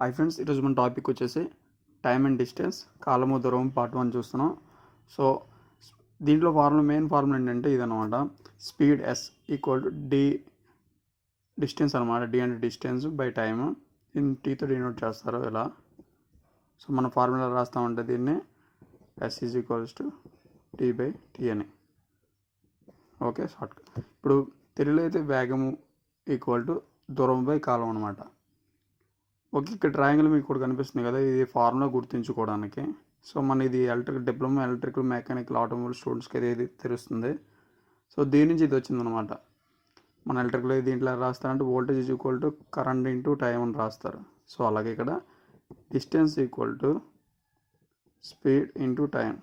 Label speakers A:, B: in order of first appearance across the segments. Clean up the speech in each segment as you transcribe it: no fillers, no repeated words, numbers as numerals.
A: Hi friends, ఈరోజు మన topic వచ్చేసి టైమ్ అండ్ డిస్టెన్స్, కాలము దూరం పార్ట్ 1 చూస్తున్నాం. సో దీంట్లో మెయిన్ ఫార్ములా ఏంటంటే ఇదనమాట. Speed S equal to D distance అనమాట. డి అంటే డిస్టెన్స్ బై టైమ్, టీతో డినోట్ చేస్తారు ఇలా. సో మన ఫార్ములా రాస్తామంటే దీన్ని S is equals to T by T అని. Okay, short. ఇప్పుడు తెలుగులో అయితే వేగము ఈక్వల్ టు దూరం బై కాలం అనమాట. ఓకే, ఇక్కడ ట్రయాంగిల్ మీకు కూడా కనిపిస్తుంది కదా, ఇది ఫార్ములా గుర్తుంచుకోవడానికి. సో మన ఇది డిప్లొమా ఎలక్ట్రికల్ మెకానికల్ ఆటోమొబైల్ స్టూడెంట్స్కి ఇది తెలుస్తుంది. సో దీని నుంచి ఇది వచ్చిందనమాట. మన ఎలక్ట్రికల్ దీంట్లో రాస్తారంటే voltage is equal to current into time అని రాస్తారు. సో అలాగే ఇక్కడ distance equal to speed into time.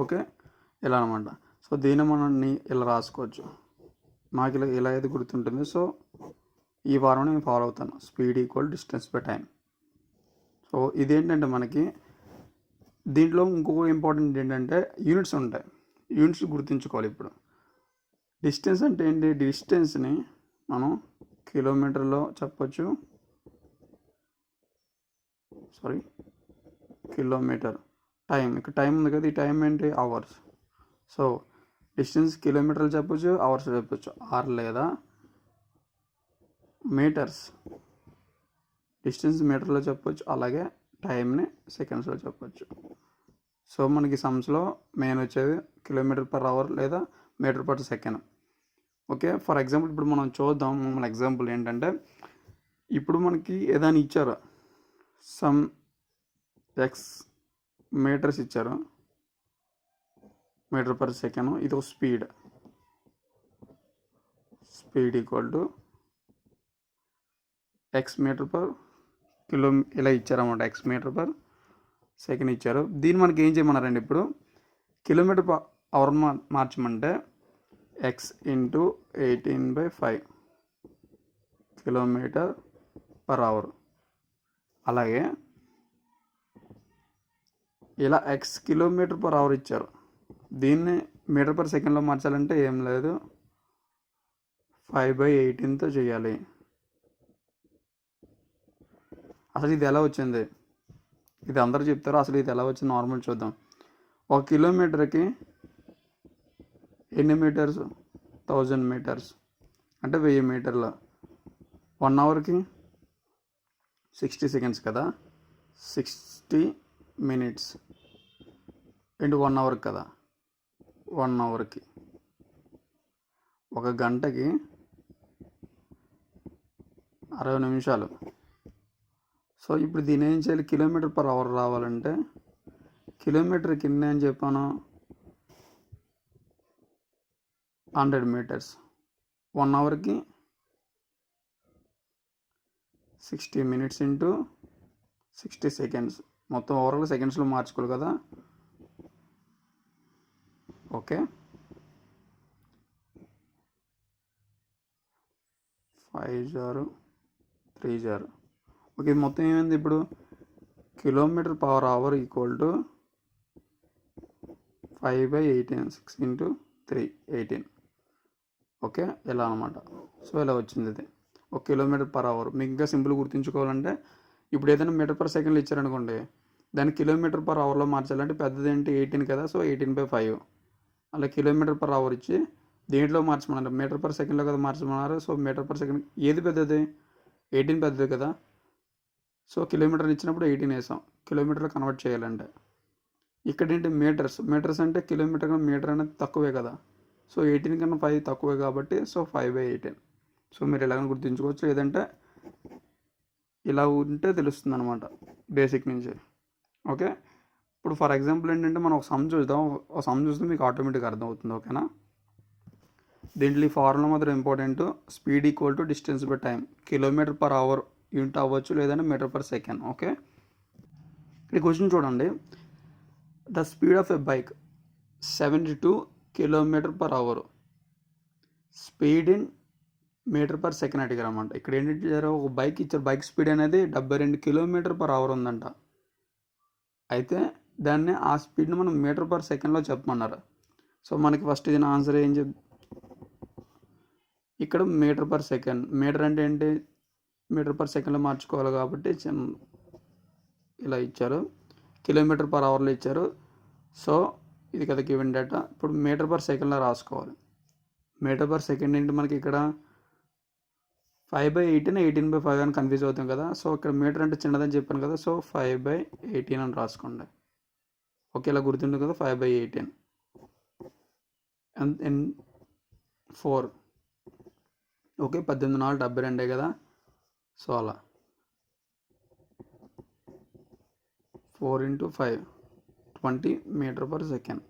A: Okay, ఇలా అనమాట. సో దీన్ని మనం ఇలా రాసుకోవచ్చు. మాకు ఇలా అయితే గుర్తుంటుంది. సో ఈ ఫార్ములా నేను ఫాలో అవుతాను. Speed equal distance by time. So ఇదేంటంటే మనకి దీంట్లో ఇంకొక ఇంపార్టెంట్ ఏంటంటే యూనిట్స్ ఉంటాయి. యూనిట్స్ గుర్తుంచుకోవాలి. ఇప్పుడు డిస్టెన్స్ అంటే ఏంటి? డిస్టెన్స్ని మనం కిలోమీటర్లో చెప్పచ్చు. కిలోమీటర్. టైం, ఇక్కడ టైం ఉంది కదా, ఈ టైం ఏంటి? అవర్స్. సో డిస్టెన్స్ కిలోమీటర్లు చెప్పచ్చు, అవర్స్ చెప్పచ్చు, ఆర్ లేదా మీటర్స్. డిస్టెన్స్ మీటర్లో చెప్పొచ్చు, అలాగే టైంని సెకండ్స్లో చెప్పొచ్చు. సో మనకి సమ్స్లో మెయిన్ వచ్చేది కిలోమీటర్ పర్ అవర్ లేదా metre per second. Okay, for example ఇప్పుడు మనం చూద్దాం. మన ఎగ్జాంపుల్ ఏంటంటే ఇప్పుడు మనకి ఏదైనా ఇచ్చారు, సమ్ ఎక్స్ మీటర్స్ ఇచ్చారు, మీటర్ పర్ సెకండ్. ఇది ఒక speed equal to X metre per kilo ఇలా ఇచ్చారన్నమాట. ఎక్స్ మీటర్ పర్ సెకండ్ ఇచ్చారు. దీన్ని మనకి ఏం చేయమన్నారండి? ఇప్పుడు కిలోమీటర్ పర్ అవర్ మార్చమంటే X into 18/5 kilometre per hour. అలాగే ఇలా ఎక్స్ కిలోమీటర్ పర్ అవర్ ఇచ్చారు. దీన్ని మీటర్ పర్ సెకండ్లో మార్చాలంటే ఏం లేదు, 5/18తో చేయాలి. అసలు ఇది ఎలా వచ్చింది? ఇది అందరూ చెప్తారు. అసలు ఇది ఎలా వచ్చింది నార్మల్ చూద్దాం. ఒక కిలోమీటర్కి ఎన్ని మీటర్స్? 1000 మీటర్స్ అంటే 1000 మీటర్లు. 1 అవర్కి 60 సెకండ్స్ కదా, 60 మినిట్స్ ఇంటూ 1 అవర్ కదా, 1 అవర్కి. ఒక గంటకి 60 నిమిషాలు. సో ఇప్పుడు దీని ఏం చేయాలి? కిలోమీటర్ పర్ అవర్ రావాలంటే కిలోమీటర్కి ఎన్ని అని చెప్పాను? 100 మీటర్స్. 1 అవర్కి 60 minutes into 60 seconds. మొత్తం ఓవరాల్ సెకండ్స్లో మార్చుకోవాలి కదా. ఓకే, 5×0 ఓకే, ఇది మొత్తం ఏమైంది? ఇప్పుడు kilometre per hour equal to 5/18, 6 × 3 18. Okay, ఇలా అనమాట. సో ఇలా వచ్చింది ఇది ఒక కిలోమీటర్ పర్ అవర్. మీకు ఇంకా సింపుల్ గుర్తుంచుకోవాలంటే ఇప్పుడు ఏదైనా మీటర్ పర్ సెకండ్లో ఇచ్చారనుకోండి, దాన్ని కిలోమీటర్ పర్ అవర్లో మార్చాలంటే పెద్దది ఏంటి? 18 కదా. సో 18/5. అలా కిలోమీటర్ పర్ అవర్ ఇచ్చి దీంట్లో మార్చమన్నారు. మీటర్ పర్ సెకండ్లో కదా మార్చమన్నారు. సో మీటర్ పర్ సెకండ్ ఏది పెద్దది? 18 పెద్దది కదా. సో కిలోమీటర్ ఇచ్చినప్పుడు 18 వేసాం. కిలోమీటర్లో కన్వర్ట్ చేయాలంటే ఇక్కడ ఏంటి? మీటర్స్ అంటే కిలోమీటర్ కన్నా మీటర్ అనేది తక్కువే కదా. సో 18 కన్నా 5 తక్కువే కాబట్టి సో 5/18. సో మీరు ఎలాగైనా గుర్తుంచుకోవచ్చు, లేదంటే ఇలా ఉంటే తెలుస్తుంది అనమాట బేసిక్ నుంచి. ఓకే, ఇప్పుడు ఫర్ ఎగ్జాంపుల్ ఏంటంటే మనం ఒక సమ్ చూద్దాం. ఒక సమ్ చూస్తే మీకు ఆటోమేటిక్గా అర్థమవుతుంది. ఓకేనా? దీంట్లో ఈ ఫార్ములా మాత్రం important. Speed equal to distance by time. Kilometre per hour unit అవ్వచ్చు, లేదంటే మీటర్ పర్ సెకండ్. ఓకే, ఇక్కడ క్వశ్చన్ చూడండి. The speed of a bike 72 kilometre per hour. Speed in metre per second అడిగారు అన్నమాట. ఇక్కడ ఏంటంటే ఒక బైక్ ఇచ్చారు. బైక్ స్పీడ్ అనేది 72 కిలోమీటర్ పర్ అవర్ ఉందంట. అయితే దాన్ని ఆ స్పీడ్ని మనం మీటర్ పర్ సెకండ్లో చెప్పమన్నారు. సో మనకి ఫస్ట్ ఇది ఆన్సర్ ఏం ఇక్కడ మీటర్ పర్ సెకండ్. మీటర్ అంటే ఏంటి? మీటర్ పర్ సెకండ్లో మార్చుకోవాలి కాబట్టి ఇలా ఇచ్చారు. కిలోమీటర్ పర్ అవర్లో ఇచ్చారు. సో ఇది కదా గివెన్ డేటా. ఇప్పుడు మీటర్ పర్ సెకండ్లో రాసుకోవాలి. మీటర్ పర్ సెకండ్ ఏంటి మనకి ఇక్కడ 5/18 18/5 అని కన్ఫ్యూజ్ అవుతాం కదా. సో ఇక్కడ మీటర్ అంటే చిన్నదని చెప్పాను కదా. సో 5/18 అని రాసుకోండి. ఓకే, ఇలా గుర్తుంటుంది కదా 5/18 అండ్ 4. ఓకే, 18/4 కదా. సో అలా 4 × 5 20 మీటర్ పర్ సెకండ్.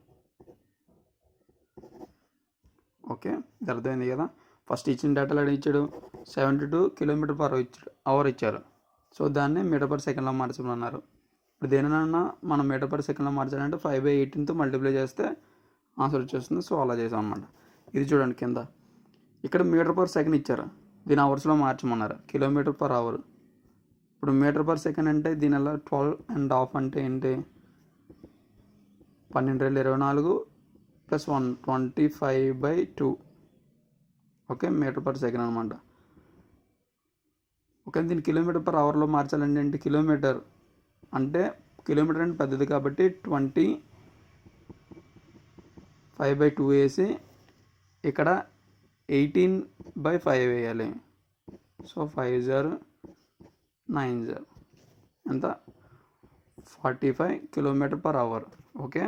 A: ఓకే, ఇది అర్థమైంది కదా. ఫస్ట్ ఇచ్చిన డేటాలో ఇచ్చాడు 72 కిలోమీటర్ పర్ అవర్ ఇచ్చారు. సో దాన్ని మీటర్ పర్ సెకండ్లో మార్చమన్నారు. ఇప్పుడు దేనినన్నా మనం మీటర్ పర్ సెకండ్లో మార్చాలంటే 5/18తో మల్టిప్లై చేస్తే ఆన్సర్ వచ్చేస్తుంది. సో అలా చేసాం అన్నమాట. ఇది చూడండి కింద ఇక్కడ మీటర్ పర్ సెకండ్ ఇచ్చారు, దీని అవర్స్లో మార్చమన్నారు. Kilometre per hour. ఇప్పుడు మీటర్ పర్ సెకండ్ అంటే దీని ఎలా 12.5 అంటే ఏంటి 12/24 + 1 25/2. ఓకే, మీటర్ పర్ సెకండ్ అనమాట. ఓకే, దీన్ని కిలోమీటర్ పర్ అవర్లో మార్చాలంటే ఏంటి కిలోమీటర్ అంటే పెద్దది కాబట్టి 25/2 వేసి ఇక్కడ 18/5 వేయాలి. సో 5 0 9 0 ఎంత 45 kilometre per hour. Okay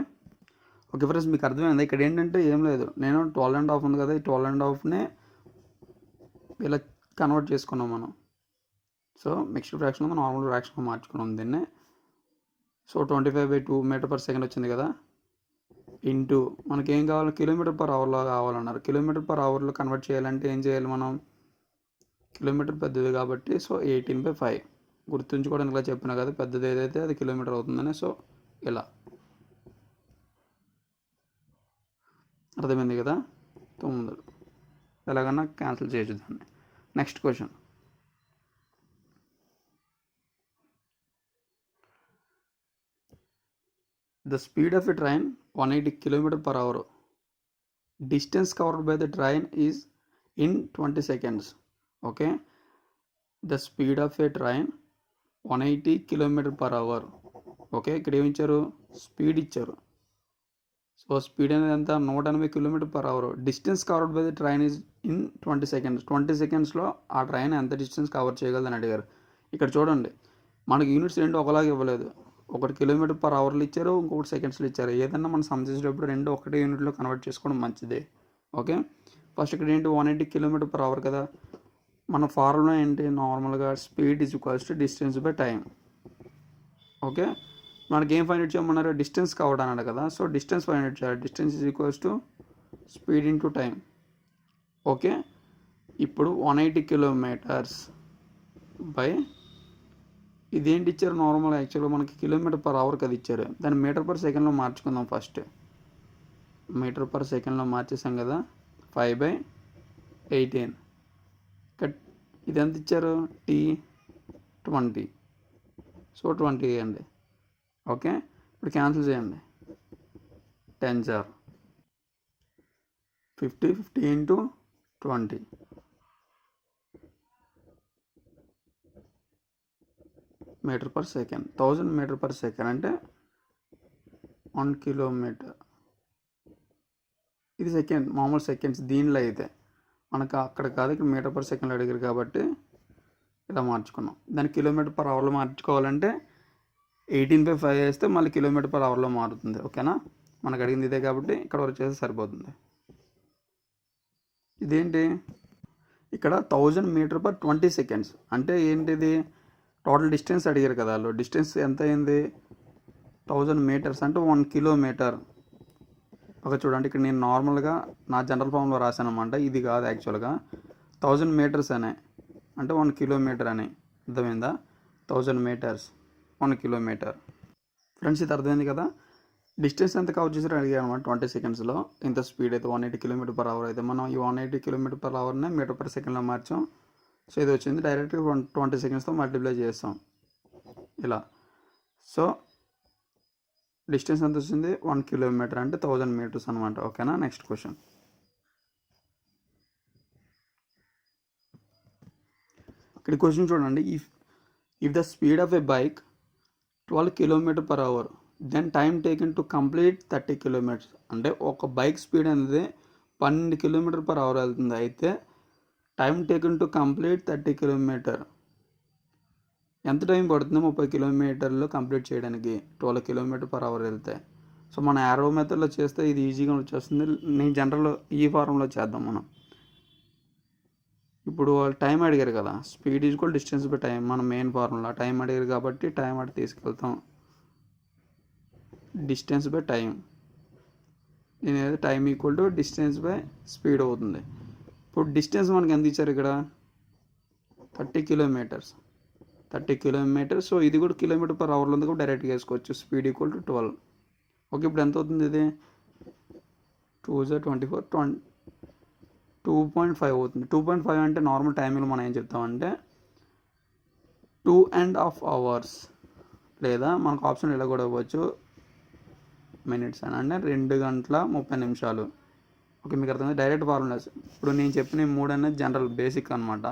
A: friends, మీకు అర్థమైంది. ఇక్కడ ఏంటంటే ఏం లేదు, నేను 12.5 ఉంది కదా, ఈ 12.5నే ఇలా కన్వర్ట్ చేసుకున్నాం మనం. సో మిక్స్డ్ ఫ్రాక్షన్ మనం నార్మల్ ఫ్రాక్షన్గా మార్చుకున్నాం దీన్ని. సో 25/2 మీటర్ పర్ సెకండ్ వచ్చింది కదా. ఇంటూ మనకి ఏం కావాలి కిలోమీటర్ పర్ అవర్లో కావాలన్నారు. కిలోమీటర్ పర్ అవర్లో కన్వర్ట్ చేయాలంటే ఏం చేయాలి మనం, కిలోమీటర్ పెద్దది కాబట్టి సో 18/5 గుర్తుంచుకోవడానికి ఇలా చెప్పినా కదా, పెద్దది ఏదైతే అది కిలోమీటర్ అవుతుందని. సో ఇలా అర్థమైంది కదా. 9 ఎలాగన్నా క్యాన్సిల్ చేయొచ్చు దాన్ని. Next question, the speed of a train 180 km/h. Distance covered by the train is in 20 seconds. Okay, the speed of a train 180 km/h. Okay, ఇక్కడ ఏమి ఇచ్చారు స్పీడ్ ఇచ్చారు. సో స్పీడ్ అనేది ఎంత 180 km/h. Distance covered by the train is in 20 seconds. 20 secondsలో ఆ train ఎంత distance cover చేయగలదని అడిగారు. ఇక్కడ చూడండి మనకి యూనిట్స్ రెండు ఒకలాగా ఇవ్వలేదు. ఒకటి km/hలో ఇచ్చారు, ఇంకొకటి సెకండ్స్లో ఇచ్చారు. ఏదన్నా మనం సమ్ చేసేటప్పుడు రెండు ఒకటే యూనిట్లో కన్వర్ట్ చేసుకోవడం మంచిదే. ఓకే, ఫస్ట్ ఇక్కడ ఏంటి 180 km/h కదా. మన ఫార్ములా ఏంటి నార్మల్గా speed is equals to distance by time. Okay, మనకి ఏం ఫైండ్ అవుట్ చేయమన్నారు డిస్టెన్స్ కవర్డ్ అన్నాడు కదా. సో డిస్టెన్స్ ఫైండ్ అవుట్ చేయాలి. Distance is equals to speed into time. Okay, ఇప్పుడు 180 kilometers బై ఇదేంటి ఇచ్చారు నార్మల్ యాక్చువల్గా మనకి km/h కదా ఇచ్చారు. దాన్ని మీటర్ పర్ సెకండ్లో మార్చుకుందాం. ఫస్ట్ మీటర్ పర్ సెకండ్లో మార్చేసాం కదా 5/18. ఇది ఎంత ఇచ్చారు T20. సో 20 వేయండి. ఓకే, ఇప్పుడు క్యాన్సిల్ చేయండి. 10 0 50 50 × 20 metre per second. 1000 metre per second అంటే 1 కిలోమీటర్. ఇది సెకండ్ మామూలు సెకండ్స్. దీనిలో అయితే మనకు అక్కడ కాదు, ఇక్కడ మీటర్ పర్ సెకండ్లో అడిగారు కాబట్టి ఇలా మార్చుకున్నాం. దాన్ని km/hలో మార్చుకోవాలంటే 18/5 వేస్తే మళ్ళీ km/hలో మారుతుంది. ఓకేనా, మనకు అడిగింది ఇదే కాబట్టి ఇక్కడ వరకు చేస్తే సరిపోతుంది. ఇదేంటి ఇక్కడ 1000 మీటర్ పర్ 20 seconds అంటే ఏంటిది టోటల్ డిస్టెన్స్ అడిగారు కదా వాళ్ళు. డిస్టెన్స్ ఎంత అయింది 1000 మీటర్స్ అంటే 1 కిలోమీటర్. ఒక చూడండి ఇక్కడ నేను నార్మల్గా నా జనరల్ ఫామ్లో రాశాను అనమాట. ఇది కాదు యాక్చువల్గా 1000 మీటర్స్ అనే అంటే 1 కిలోమీటర్ అని అర్థమైందా. 1000 మీటర్స్ 1 కిలోమీటర్. ఫ్రెండ్స్ ఇది అర్థమైంది కదా. డిస్టెన్స్ ఎంత కవర్ చేసారో అడిగారు అనమాట 20 secondsలో. ఇంత స్పీడ్ అయితే 180 km/h అయితే మనం ఈ 180 km/hనే మీటర్ పర్ సెకండ్లో మార్చాం. సో ఇది వచ్చింది డైరెక్ట్గా 20 secondsతో మల్టిప్లై చేస్తాం ఇలా. సో డిస్టెన్స్ ఎంత వచ్చింది 1 కిలోమీటర్ అంటే 1000 meters అనమాట. ఓకేనా, నెక్స్ట్ క్వశ్చన్. ఇక్కడ క్వశ్చన్ చూడండి, if the speed of a bike 12 km/h then time taken to complete 30 km. అంటే ఒక బైక్ స్పీడ్ అనేది 12 km/h వెళ్తుంది, అయితే time taken to complete 30 km ఎంత టైం పడుతుందో 30 కిలోమీటర్లు కంప్లీట్ చేయడానికి 12 km/h వెళ్తే. సో మన యారో మెథడ్లో చేస్తే ఇది ఈజీగా వచ్చేస్తుంది. నేను జనరల్ ఈ ఫార్ములా చేద్దాం మనం. ఇప్పుడు వాళ్ళు టైం అడిగారు కదా, speed equal distance by time, మన మెయిన్ ఫార్ములా. టైం అడిగారు కాబట్టి టైం అటు తీసుకెళ్తాం, డిస్టెన్స్ బై టైం. దీని time equal to distance by speed అవుతుంది. ఇప్పుడు డిస్టెన్స్ మనకి ఎంత ఇచ్చారు ఇక్కడ, 30 కిలోమీటర్స్. సో ఇది కూడా km/h ఉంది కూడా డైరెక్ట్గా వేసుకోవచ్చు. Speed equal to 12. ఓకే, ఇప్పుడు ఎంత అవుతుంది ఇది, 2 × 24 2.5 అవుతుంది. 2.5 అంటే నార్మల్ టైంలో మనం ఏం చెప్తామంటే 2.5 hours, లేదా మనకు ఆప్షన్ ఇలా కూడా ఇవ్వచ్చు మినిట్స్ అని, అంటే 2 గంటల 30 నిమిషాలు. ఓకే, మీకు అర్థమైంది. డైరెక్ట్ ఫార్ములాస్ ఇప్పుడు నేను చెప్పిన 3 అనేది జనరల్ బేసిక్ అనమాట.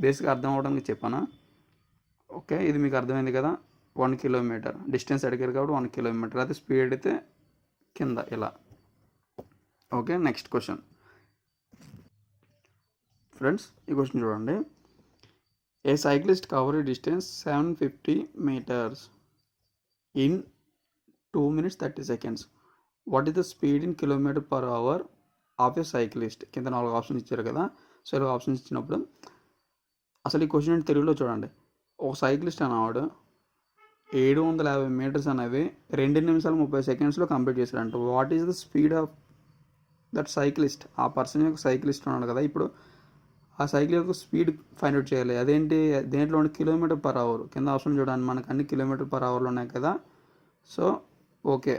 A: బేసిక్ అర్థం అవడానికి చెప్పాను. ఓకే, ఇది మీకు అర్థమైంది కదా. 1 కిలోమీటర్ డిస్టెన్స్ అడిగారు కాబట్టి 1 కిలోమీటర్, అయితే స్పీడ్ అయితే కింద ఇలా. Okay, next question friends. ఈ క్వశ్చన్ చూడండి, a cyclist cover distance 750 meters in 2 minutes 30 seconds. What is the speed in km/h of a cyclist. కింద 4 ఆప్షన్స్ ఇచ్చారు కదా. సో ఇలా ఆప్షన్స్ ఇచ్చినప్పుడు అసలు ఈ క్వశ్చన్ తెలుగులో చూడండి. ఒక సైక్లిస్ట్ అనేవాడు 750 meters అనేవి 2 నిమిషాలు 30 secondsలో కంప్లీట్ చేశాడంట. What is the speed of that cyclist. ఆ పర్సన్ యొక్క సైక్లిస్ట్ ఉన్నాడు కదా, ఇప్పుడు ఆ సైకిల్ యొక్క స్పీడ్ ఫైండ్ అవుట్ చేయాలి. అదేంటి, దేంట్లో ఉండే km/h. కింద ఆప్షన్ చూడండి, మనకు అన్ని km/hలో ఉన్నాయి కదా. సో ఓకే,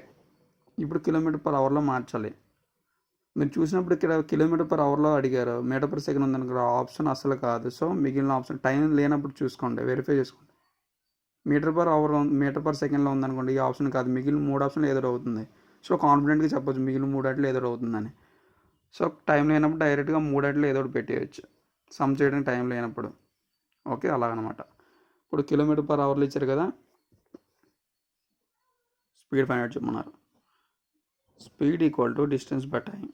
A: ఇప్పుడు km/hలో మార్చాలి. మీరు చూసినప్పుడు ఇక్కడ km/hలో అడిగారు, మీటర్/సెకండ్ ఉందనుకో, ఆప్షన్ అసలు కాదు. సో మిగిలిన ఆప్షన్ టైం లేనప్పుడు చూసుకోండి, వెరిఫై చేసుకోండి. మీటర్/సెకండ్లో ఉందనుకోండి, ఈ ఆప్షన్ కాదు, మిగిలిన 3 ఆప్షన్లు ఏదో అవుతుంది. సో కాన్ఫిడెంట్గా చెప్పొచ్చు మిగిలిన 3 ఏదో అవుతుందని. సో టైం లేనప్పుడు డైరెక్ట్గా 3 ఏదో ఒకటి పెట్టేయచ్చు, సమ్ చేయడానికి టైం లేనప్పుడు. ఓకే, అలాగనమాట. ఇప్పుడు km/hలో ఇచ్చారు కదా, స్పీడ్ ఫైండ్ అవుట్ చెప్పమన్నారు. Speed equal to distance by time.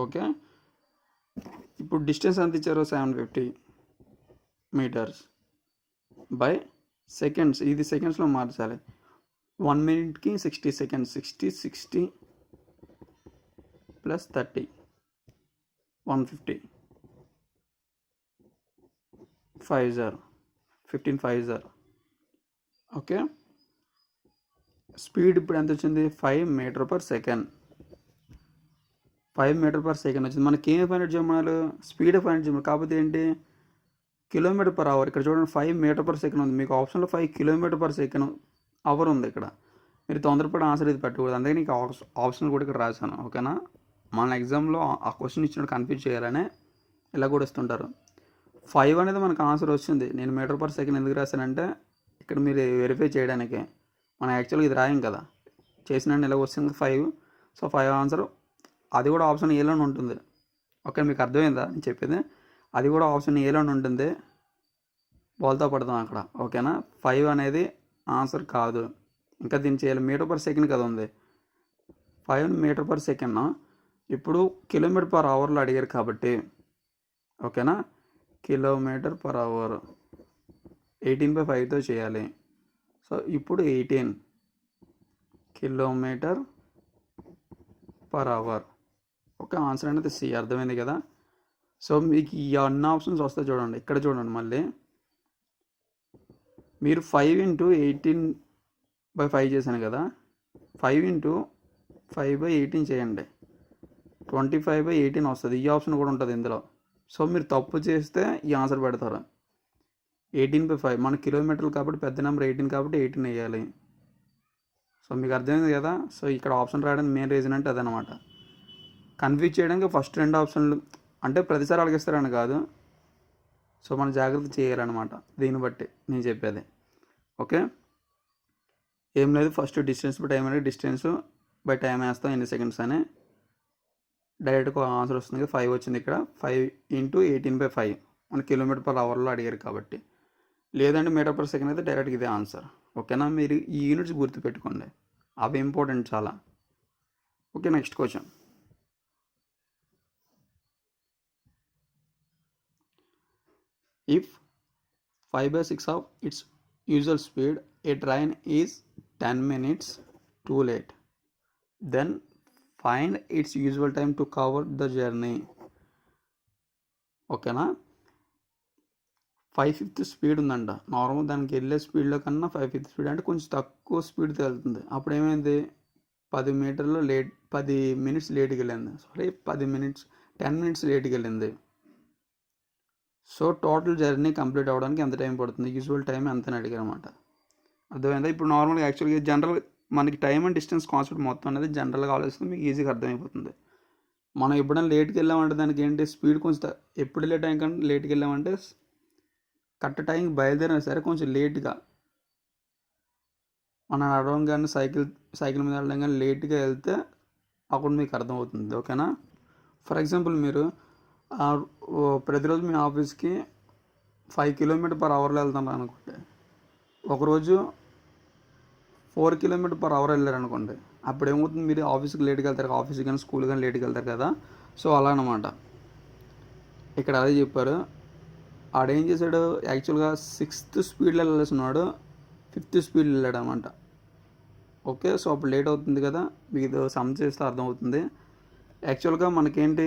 A: Okay, ఇప్పుడు డిస్టెన్స్ ఎంత ఇచ్చారు, 750 meters బై సెకండ్స్. ఇది సెకండ్స్లో మార్చాలి. 1 minute 60 seconds. 60 + 30 150 15 5. ఓకే, స్పీడ్ ఇప్పుడు ఎంత వచ్చింది, 5 meter/second. 5 meter/second వచ్చింది. మనకి ఏమి ఫైండ్ అవుట్ చేయమన్నారు, స్పీడ్ ఫైండ్ అవుట్ చేయమన్నారు. కాకపోతే ఏంటి, km/h. ఇక్కడ చూడండి 5 meter/second ఉంది, మీకు ఆప్షన్లో 5 km/second అవర్ ఉంది. ఇక్కడ మీరు తొందరపడి ఆన్సర్ ఇది పెట్టకూడదు, అందుకే నీకు ఆప్షన్ కూడా ఇక్కడ రాశాను. ఓకేనా, మన ఎగ్జామ్లో ఆ క్వశ్చన్ ఇచ్చినట్టు కన్ఫ్యూజ్ చేయాలనే ఇలా కూడా ఇస్తుంటారు. 5 అనేది మనకు ఆన్సర్ వచ్చింది. నేను మీటర్/సెకండ్ ఎందుకు రాశానంటే ఇక్కడ మీరు వెరిఫై చేయడానికి. మనం యాక్చువల్గా ఇది రాయం కదా, చేసిన ఇలా వస్తుంది 5. So 5 answer. అది కూడా ఆప్షన్ ఏలోనే ఉంటుంది. ఓకే, మీకు అర్థమైందా నేను చెప్పేది. అది కూడా ఆప్షన్ ఏలోనే ఉంటుంది, బోల్తా పడతాం అక్కడ. ఓకేనా, 5 అనేది ఆన్సర్ కాదు. ఇంకా దీన్ని చేయాలి, మీటర్/సెకండ్ కదా ఉంది, 5 meter/second. ఇప్పుడు km/hలో అడిగారు కాబట్టి ఓకేనా, km/h 18/5తో చేయాలి. సో ఇప్పుడు 18 km/h. ఓకే, ఆన్సర్ అనేది సి. అర్థమైంది కదా. సో మీకు ఈ అన్ని ఆప్షన్స్ వస్తాయి చూడండి. ఇక్కడ చూడండి, మళ్ళీ మీరు 5 × 18/5 చేశాను కదా, 5 × 5/18 చేయండి, 25/18 వస్తుంది. ఈ ఆప్షన్ కూడా ఉంటుంది ఇందులో. సో మీరు తప్పు చేస్తే ఈ ఆన్సర్ పెడతారు. 18/5 మన కిలోమీటర్లు కాబట్టి పెద్ద నెంబర్ 18 కాబట్టి 18 వేయాలి. సో మీకు అర్థమైంది కదా. సో ఇక్కడ ఆప్షన్ రావడానికి మెయిన్ రీజన్ అంటే అదనమాట. కన్ఫ్యూజ్ చేయడానికి ఫస్ట్ 2 ఆప్షన్లు అంటే ప్రతిసారి అడిగిస్తారని కాదు. సో మనం జాగ్రత్త చేయాలన్నమాట, దీన్ని బట్టి నేను చెప్పేది. ఓకే, ఏం లేదు, ఫస్ట్ డిస్టెన్స్ బై టైం అనేది డిస్టెన్స్ బై టైం వేస్తాం ఎన్ని సెకండ్స్ అని. డైరెక్ట్గా ఆన్సర్ వస్తుంది కదా, 5 వచ్చింది ఇక్కడ. 5 × 18/5 మన km/hలో అడిగారు కాబట్టి. లేదంటే మీటర్/సెకండ్ అయితే డైరెక్ట్గా ఇదే ఆన్సర్. ఓకేనా, మీరు ఈ యూనిట్స్ గుర్తుపెట్టుకోండి, అవి ఇంపార్టెంట్ చాలా. Okay, next question. If 5/6 of its usual speed, a train is 10 minutes too late, then find its usual time to cover the journey. ఓకేనా, 5/5 స్పీడ్ ఉందంట. నార్మల్ దానికి వెళ్ళే స్పీడ్లో కన్నా 5/5 స్పీడ్ అంటే కొంచెం తక్కువ స్పీడ్తో వెళ్తుంది. అప్పుడు ఏమైంది, 10 మినిట్స్ లేట్కి వెళ్ళింది. 10 మినిట్స్ లేట్కి వెళ్ళింది. సో టోటల్ జర్నీ కంప్లీట్ అవ్వడానికి ఎంత టైం పడుతుంది, యూజువల్ టైం ఎంత అని అడిగారు అనమాట. అర్థమైందా? ఇప్పుడు నార్మల్గా యాక్చువల్గా జనరల్ మనకి టైం అండ్ డిస్టెన్స్ కాన్సెప్ట్ మొత్తం అనేది జనరల్గా ఆలోచిస్తే మీకు ఈజీగా అర్థమైపోతుంది. మనం ఎప్పుడైనా లేట్కి వెళ్ళామంటే దానికి ఏంటి స్పీడ్ కొంచెం ఎప్పుడు వెళ్ళే టైం కంటే లేట్కి వెళ్ళామంటే కరెక్ట్ టైంకి బయలుదేరినా సరే కొంచెం లేట్గా మనం నడవడం కానీ సైకిల్ మీద వెళ్ళడం కానీ లేట్గా వెళ్తే అప్పుడు మీకు అర్థమవుతుంది. ఓకేనా, ఫర్ ఎగ్జాంపుల్ మీరు ప్రతిరోజు మీ ఆఫీస్కి 5 km/h వెళ్తాను అనుకోండి, ఒకరోజు 4 km/h వెళ్ళారనుకోండి, అప్పుడు ఏమవుతుంది, మీరు ఆఫీస్కి లేట్కి వెళ్తారు, ఆఫీస్కి కానీ స్కూల్ కానీ లేట్కి వెళ్తారు కదా. సో అలా అనమాట. ఇక్కడ అదే చెప్పారు. ఆడేం చేశాడు, యాక్చువల్గా 6th స్పీడ్లో వెళ్ళాల్సినాడు 5th స్పీడ్లో వెళ్ళాడు అనమాట. ఓకే, సో అప్పుడు లేట్ అవుతుంది కదా, మీకు సమ్ చేస్తే అర్థమవుతుంది. యాక్చువల్గా మనకేంటి,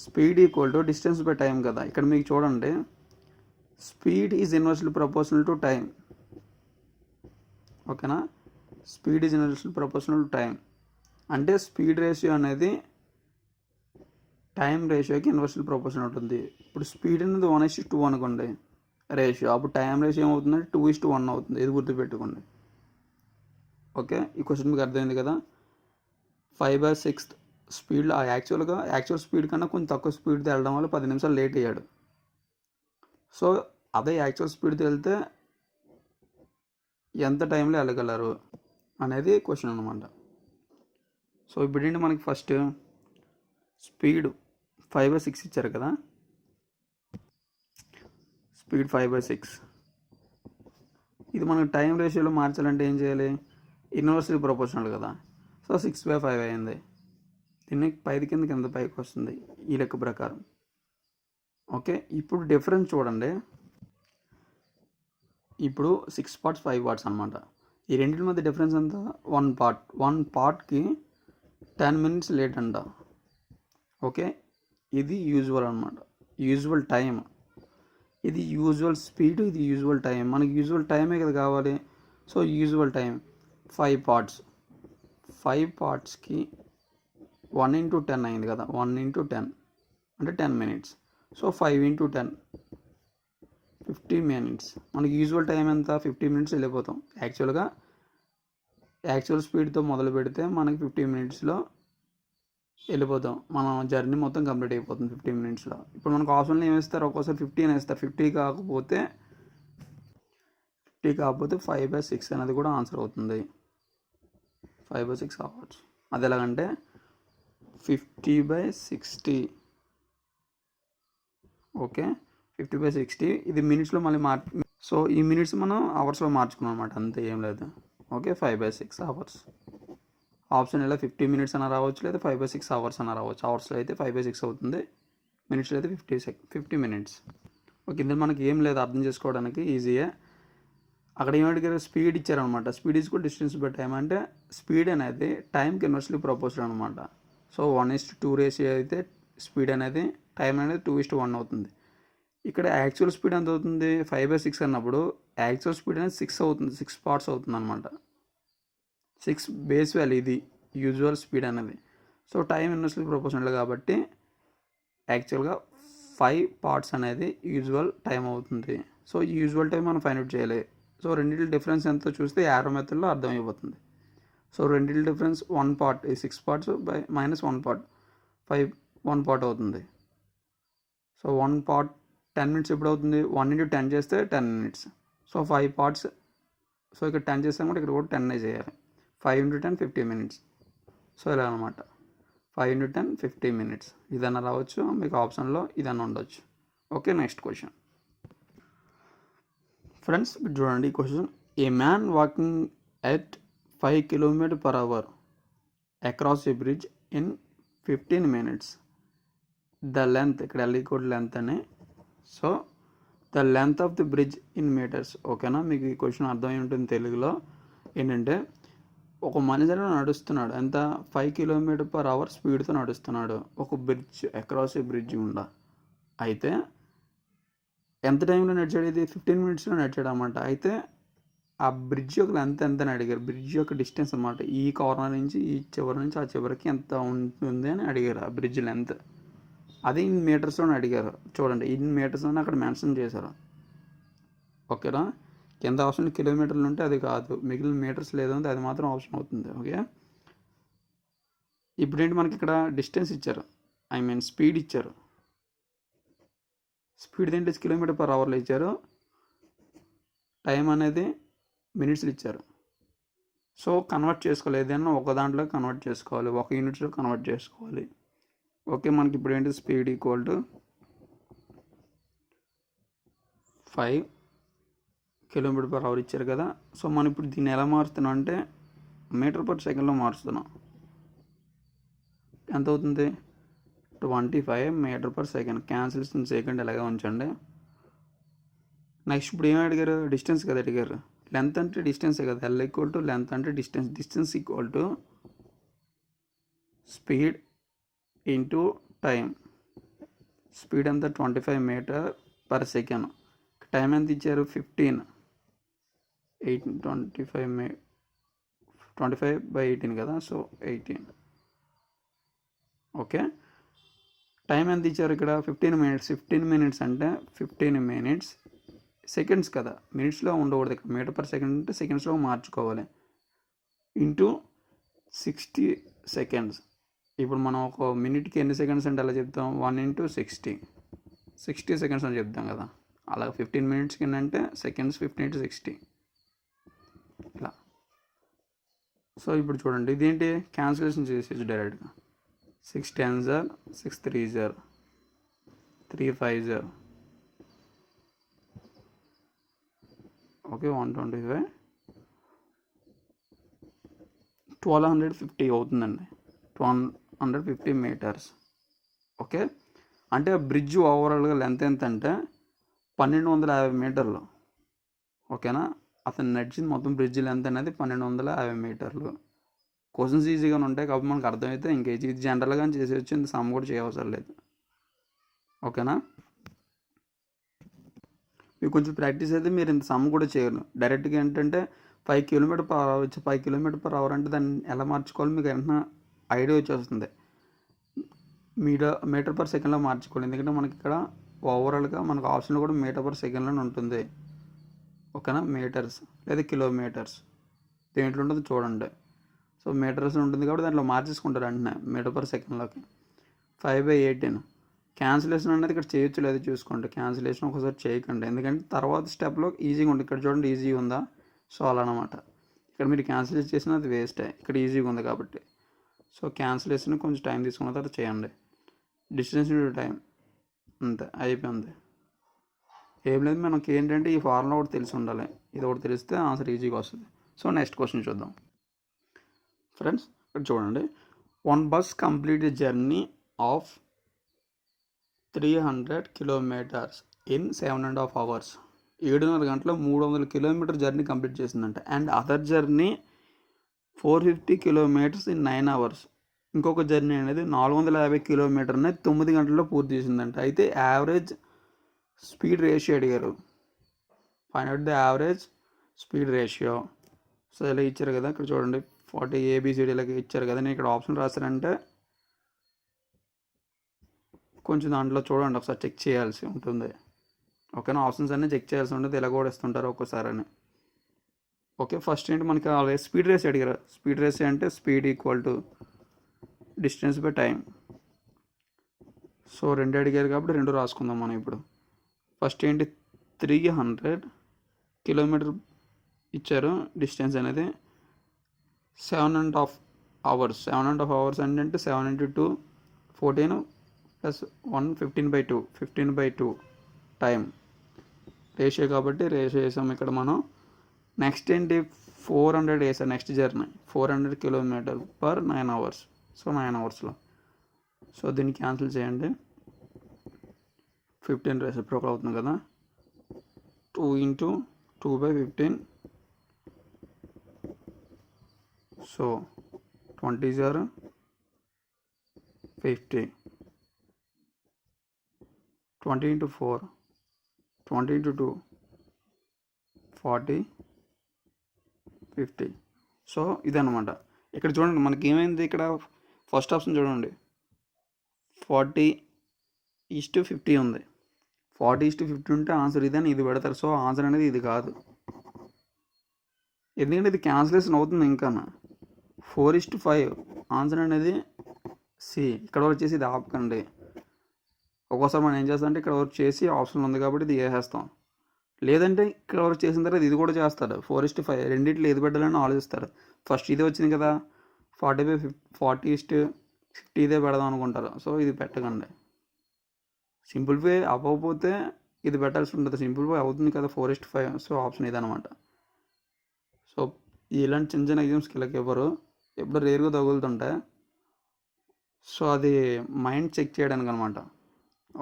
A: speed equal to distance by time కదా. ఇక్కడ మీకు చూడండి, speed is inversely proportional to time. ఓకేనా, speed is inversely proportional to time అంటే స్పీడ్ రేషియో అనేది టైం రేషియోకి ఇన్వర్స్లీ ప్రపోర్షనల్ ఉంటుంది. ఇప్పుడు స్పీడ్ అనేది 1:2 అనుకోండి రేషియో, అప్పుడు టైం రేషియో ఏమవుతుందంటే 2:1 అవుతుంది. ఇది గుర్తుపెట్టుకోండి. ఓకే, ఈ క్వశ్చన్ మీకు అర్థమైంది కదా. 5/6 స్పీడ్లో యాక్చువల్ స్పీడ్ కన్నా కొంచెం తక్కువ స్పీడ్తో వెళ్ళడం వల్ల 10 నిమిషాలు లేట్ అయ్యాడు. సో అదే యాక్చువల్ స్పీడ్తో వెళ్తే ఎంత టైంలో వెళ్ళగలరు అనేది క్వశ్చన్ అనమాట. సో ఇప్పుడు ఏంటి, మనకి ఫస్ట్ స్పీడ్ 5/6 ఇచ్చారు కదా. స్పీడ్ 5/6 ఇది మనకు టైం రేషియోలో మార్చాలంటే ఏం చేయాలి, ఇన్వర్స్లీ ప్రపోర్షనల్ కదా. సో 6/5 అయింది. దీన్ని పైది కింద పైకి వస్తుంది ఈ లెక్క ప్రకారం. ఓకే, ఇప్పుడు డిఫరెన్స్ చూడండి. ఇప్పుడు 6 parts 5 parts అనమాట. ఈ రెండింటి మధ్య డిఫరెన్స్ ఎంత, 1 పార్ట్కి 10 minutes లేట్ అంట. ఓకే, ఇది యూజువల్ అనమాట, యూజువల్ టైం. ఇది యూజువల్ స్పీడ్, ఇది యూజువల్ టైం. మనకి యూజువల్ టైమే కదా కావాలి. సో యూజువల్ టైం 5 parts, 5 partsకి 1 × 10 అయింది కదా. 1 × 10 అంటే 10 minutes. So 5 × 10 50 minutes. మనకి యూజువల్ టైం ఎంత, 50 minutes వెళ్ళిపోతాం. యాక్చువల్ స్పీడ్తో మొదలు పెడితే మనకి 50 minutesలో వెళ్ళిపోతాం. మన జర్నీ మొత్తం కంప్లీట్ అయిపోతుంది 50 minutesలో. ఇప్పుడు మనకు ఆప్షన్లో ఏమి ఇస్తారు, ఒక్కోసారి 50 అని ఇస్తారు. 50 కాకపోతే 5/6 అనేది కూడా ఆన్సర్ అవుతుంది. 5/6 అవర్స్. అది ఎలాగంటే 50/60. ఓకే, 50/60 ఇది మినిట్స్లో మళ్ళీ సో ఈ మినిట్స్ మనం అవర్స్లో మార్చుకున్నాం అనమాట, అంతే, ఏం లేదు. Okay, 5/6 hours. ఆప్షన్ ఇలా 50 minutes అన్న రావచ్చు, లేదా 5/6 అవర్స్ అన్న రావచ్చు. అవర్స్లో అయితే 5/6 అవుతుంది, మినిట్స్లో అయితే 50 minutes. ఓకే, ఇందులో మనకి ఏం లేదు, అర్థం చేసుకోవడానికి ఈజీయే. అక్కడ ఏమడిగారు, స్పీడ్ ఇచ్చారనమాట. Speed is equal distance by time అంటే స్పీడ్ అనేది టైంకి ఇన్వర్స్లీ ప్రపోర్షనల్ అనమాట. సో 1:2 రేషియో అయితే స్పీడ్ అనేది టైం అనేది 2:1 అవుతుంది. ఇక్కడ యాక్చువల్ స్పీడ్ ఎంత అవుతుంది, 5/6 అన్నప్పుడు యాక్చువల్ స్పీడ్ అనేది 6 అవుతుంది, 6 parts అవుతుంది అనమాట. 6 బేస్ వాల్యూ ఇది యూజువల్ స్పీడ్ అనేది. సో టైం ఇన్వర్స్లీ ప్రపోర్షనల్ కాబట్టి యాక్చువల్గా 5 parts అనేది యూజువల్ టైం అవుతుంది. సో ఈ యూజువల్ టైం మనం ఫైండ్ అవుట్ చేయాలి. సో రెండింటి డిఫరెన్స్ ఎంతో చూస్తే యారో మెథడ్లో అర్థమైపోతుంది. సో రెండింటి difference 1 part, 6 parts -1 part 1 part అవుతుంది. సో 1 part 10 minutes ఎప్పుడు అవుతుంది, 1 × 10 చేస్తే 10 minutes. సో 5 parts, సో ఇక్కడ 10 చేస్తాం కూడా ఇక్కడ కూడా 10 చేయాలి. 5 × 10 50 minutes. సో ఇలా అనమాట. 5 into 10 50 minutes. ఇదన్నా రావచ్చు, మీకు ఆప్షన్లో ఇదన్నా ఉండొచ్చు. Okay, next question friends. చూడండి ఈ question. A man walking at 5 km/h across a bridge in 15 minutes. The length, ఇక్కడ ఎల్ లెంత్ అని, so the length of the bridge in metres. ఓకేనా, మీకు ఈ క్వశ్చన్ అర్థమై ఉంటుంది తెలుగులో. ఏంటంటే ఒక మనిషి నడుస్తున్నాడు, ఎంత 5 km/h స్పీడ్తో నడుస్తున్నాడు ఒక బ్రిడ్జ్, అక్రాస్ ఏ బ్రిడ్జ్ గుండా. అయితే ఎంత టైంలో నడిచాడు? ఇది 15 minutesలో నడిచాడు అనమాట. అయితే ఆ బ్రిడ్జ్ యొక్క లెంత్ ఎంత అని అడిగారు. బ్రిడ్జ్ యొక్క డిస్టెన్స్ అనమాట, ఈ కార్నర్ నుంచి ఈ చివరి నుంచి ఆ చివరికి ఎంత ఉంటుంది అని అడిగారు. ఆ బ్రిడ్జ్ లెంత్ అది ఇన్ మీటర్స్లోనే అడిగారు. చూడండి, ఇన్ మీటర్స్లోనే అక్కడ మెన్షన్ చేశారు. ఓకేనా, కింద ఆప్షన్ కిలోమీటర్లు ఉంటే అది కాదు, మిగిలిన మీటర్స్ లేదంటే అది మాత్రం ఆప్షన్ అవుతుంది. ఓకే, ఇప్పుడు ఏంటి మనకి ఇక్కడ డిస్టెన్స్ ఇచ్చారు, ఐ మీన్ స్పీడ్ ఇచ్చారు. స్పీడ్ ఏంటి km/hలో ఇచ్చారు, టైం అనేది మినిట్స్లో ఇచ్చారు. సో కన్వర్ట్ చేసుకోవాలి, ఏదైనా ఒక దాంట్లో కన్వర్ట్ చేసుకోవాలి, ఒక యూనిట్స్లో కన్వర్ట్ చేసుకోవాలి. ఓకే, మనకి ఇప్పుడు ఏంటి స్పీడ్ ఈక్వల్ టు 5 km/h ఇచ్చారు కదా. సో మనం ఇప్పుడు దీన్ని ఎలా మారుస్తున్నాం అంటే మీటర్/సెకండ్లో మారుస్తున్నాం. ఎంత అవుతుంది? 25 మీటర్/సెకండ్. క్యాన్సిలేషన్ సెకండ్ ఎలాగే ఉంచండి. నెక్స్ట్ ఇప్పుడు ఏమి అడిగారు? డిస్టెన్స్ కదా అడిగారు. లెంత్ అంటే డిస్టెన్సే కదా, ఎల్ ఈక్వల్ టు లెంత్ అంటే distance, distance equal to speed into time. Speed ఎంత? 25 మీటర్/సెకండ్. టైం ఎంత ఇచ్చారు? 15. 25/18 కదా, సో 18. ఓకే, టైం ఎంత ఇచ్చారు ఇక్కడ? 15 minutes. 15 minutes అంటే 15 minutes సెకండ్స్ కదా, మినిట్స్లో ఉండకూడదు ఇక్కడ. మీటర్/సెకండ్ అంటే సెకండ్స్లో మార్చుకోవాలి. Into 60 seconds. ఇప్పుడు మనం ఒక మినిట్కి ఎన్ని సెకండ్స్ అంటే ఎలా చెప్తాం? 1 × 60 seconds అని చెప్తాం కదా. అలా 15 minutesకి ఏంటంటే సెకండ్స్ 15 × 60 ఇలా. సో ఇప్పుడు చూడండి, ఇదేంటి క్యాన్సిలేషన్ చేసేసి డైరెక్ట్గా 6 10s 6 3s 3 5s. ఓకే, 125 1250 అవుతుందండి. 1250 meters. ఓకే, అంటే బ్రిడ్జ్ ఓవరాల్గా లెంత్ ఎంత అంటే 1250 మీటర్లు. ఓకేనా, అతను నడిచింది మొత్తం బ్రిడ్జ్ లెంత్ అనేది 1250 మీటర్లు. క్వశ్చన్స్ ఈజీగానే ఉంటాయి కాబట్టి మనకు అర్థమైతే ఇంక ఇది జనరల్గా చేసేయచ్చు, ఇంత సమ్ కూడా చేయవసరం లేదు. ఓకేనా, మీకు కొంచెం ప్రాక్టీస్ అయితే మీరు ఇంత సమ్ కూడా చేయరు. డైరెక్ట్గా ఏంటంటే 5 km/h వచ్చి 5 km/h అంటే దాన్ని ఎలా మార్చుకోవాలి మీకు ఏమన్నా ఐడియా వచ్చేస్తుంది. మీటర్/సెకండ్లో మార్చుకోవాలి, ఎందుకంటే మనకి ఇక్కడ ఓవరాల్గా మనకు ఆప్షన్లో కూడా మీటర్/సెకండ్లోనే ఉంటుంది. ఓకేనా, మీటర్స్ లేదా కిలోమీటర్స్ దేంట్లో ఉంటుందో చూడండి. సో మీటర్స్ ఉంటుంది కాబట్టి దాంట్లో మార్చేసుకుంటారు వెంటనే మీటర్/సెకండ్లోకి. 5/18. క్యాన్సిలేషన్ అనేది ఇక్కడ చేయొచ్చు లేదు చూసుకోండి. క్యాన్సిలేషన్ ఒకసారి చేయకండి, ఎందుకంటే తర్వాత స్టెప్లో ఈజీగా ఉంటుంది. ఇక్కడ చూడండి ఈజీగా ఉందా, సో అలా అనమాట. ఇక్కడ మీరు క్యాన్సిలేట్ చేసినా అది వేస్టే, ఇక్కడ ఈజీగా ఉంది కాబట్టి. సో క్యాన్సిలేషన్ కొంచెం టైం తీసుకున్న తర్వాత చేయండి. డిస్టెన్స్ ఇంటూ టైం, అంతే అయిపోయింది. ఏం లేదు, మనకి ఏంటంటే ఈ ఫార్ములా ఒకటి తెలిసి ఉండాలి. ఇది ఒకటి తెలిస్తే ఆన్సర్ ఈజీగా వస్తుంది. సో నెక్స్ట్ క్వశ్చన్ చూద్దాం ఫ్రెండ్స్. ఇక్కడ చూడండి, 1 bus complete journey of 300 kilometers in 7.5 hours. 7.5 గంటలో 300 kilometers జర్నీ కంప్లీట్ చేసిందంట. And other journey 450 kilometers in 9 hours. ఇంకొక జర్నీ అనేది 450 kilometers 9 గంటల్లో పూర్తి చేసిందంట. అయితే యావరేజ్ స్పీడ్ రేషియో అడిగారు. Find out the average speed ratio. So ఇలా ఇచ్చారు కదా, ఇక్కడ చూడండి 40 ABCD ఇలాగ ఇచ్చారు కదా. నేను ఇక్కడ ఆప్షన్ రాశానంటే కొంచెం దాంట్లో చూడండి, ఒకసారి చెక్ చేయాల్సి ఉంటుంది. ఓకేనా, ఆప్షన్స్ అన్నీ చెక్ చేయాల్సి ఉంటుంది, ఇలా కూడా ఇస్తుంటారు ఒక్కోసారి అని. ఓకే, ఫస్ట్ ఏంటి మనకి స్పీడ్ రేస్ అడిగారు. స్పీడ్ రేస్ అంటే speed equal to distance by time. So 2 అడిగారు కాబట్టి 2 రాసుకుందాం మనం ఇప్పుడు. ఫస్ట్ ఏంటి 300 kilometers ఇచ్చారు డిస్టెన్స్ అనేది. 7.5 అవర్స్. 7.5 అవర్స్ అంటే 7 into 2 14 ప్లస్ 1 15/2 15/2 టైం రేషియో కాబట్టి రేషియో వేసాం ఇక్కడ మనం. నెక్స్ట్ ఏంటి 400 వేసాం next journey 400 kilometre per 9 hours. So 9 అవర్స్లో. సో దీన్ని క్యాన్సిల్ చేయండి. 15 రెసిప్రోకల్ అవుతుంది కదా. 2 into 2/15. So 20 0 50. 20 into 4 20 into 2 40 50. So ఇదన్నమాట. ఇక్కడ చూడండి మనకి ఏమైంది, ఇక్కడ ఫస్ట్ ఆప్షన్ చూడండి 40:50 ఉంది. 40:50 ఉంటే ఆన్సర్ ఇదని ఇది పెడతారు. సో ఆన్సర్ అనేది ఇది కాదు, ఎందుకంటే ఇది క్యాన్సిలేషన్ అవుతుంది. ఇంకా 4:5 ఆన్సర్ అనేది సి. ఇక్కడ వరకు చేసి ఇది ఆపకండి. ఒక్కోసారి మనం ఏం చేస్తాం అంటే ఇక్కడ వరకు చేసి ఆప్షన్ ఉంది కాబట్టి ఇది వేసేస్తాం, లేదంటే ఇక్కడ వరకు చేసిన తర్వాత ఇది కూడా చేస్తారు. 4:5 రెండింటిలో ఏది పెట్టాలని ఆలోచిస్తారు. ఫస్ట్ ఇదే వచ్చింది కదా 40:50 ఇదే పెడదాం అనుకుంటారు. సో ఇది పెట్టకండి. సింప్లిఫై అవ్వకపోతే ఇది పెట్టాల్సి ఉంటుంది, సింప్లిఫై అవుతుంది కదా 4:5. సో ఆప్షన్ ఇదనమాట. సో ఇలాంటి చిన్న చిన్న ఎగ్జామ్స్కి ఇలాగ ఇవ్వరు, ఎప్పుడు రేరుగా తగులుతుంటాయి. సో అది మైండ్ చెక్ చేయడానికి అనమాట.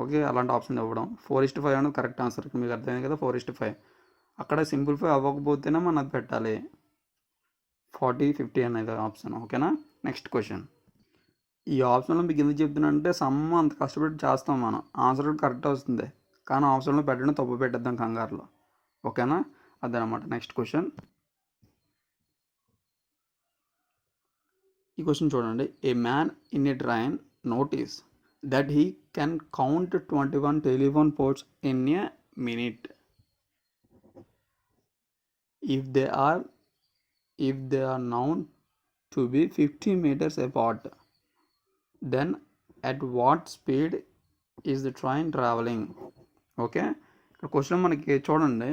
A: ఓకే, అలాంటి ఆప్షన్ ఇవ్వడం. 4:5 అనేది కరెక్ట్ ఆన్సర్. మీకు అర్థమైంది కదా 4:5. అక్కడ సింప్లిఫై అవ్వకపోతేనే మనం అది పెట్టాలి 40:50 అనేది ఆప్షన్. ఓకేనా. Next question. ఈ ఆప్షన్లో మీకు ఎందుకు చెప్తున్నానంటే సమ్ అంత కష్టపడి చేస్తాం మనం, ఆన్సర్ కూడా కరెక్ట్ వస్తుంది, కానీ ఆప్షన్లో పెట్టడం తప్పు పెట్టేద్దాం కంగారులో. ఓకేనా, అదనమాట. Next question. ఈ క్వశ్చన్ చూడండి. ఏ man in a train notice that he can count 21 telephone poles in a minute if they are known to be 50 meters apart. Then at what speed is the train traveling? Okay, ఇక్కడ question మనకి చూడండి.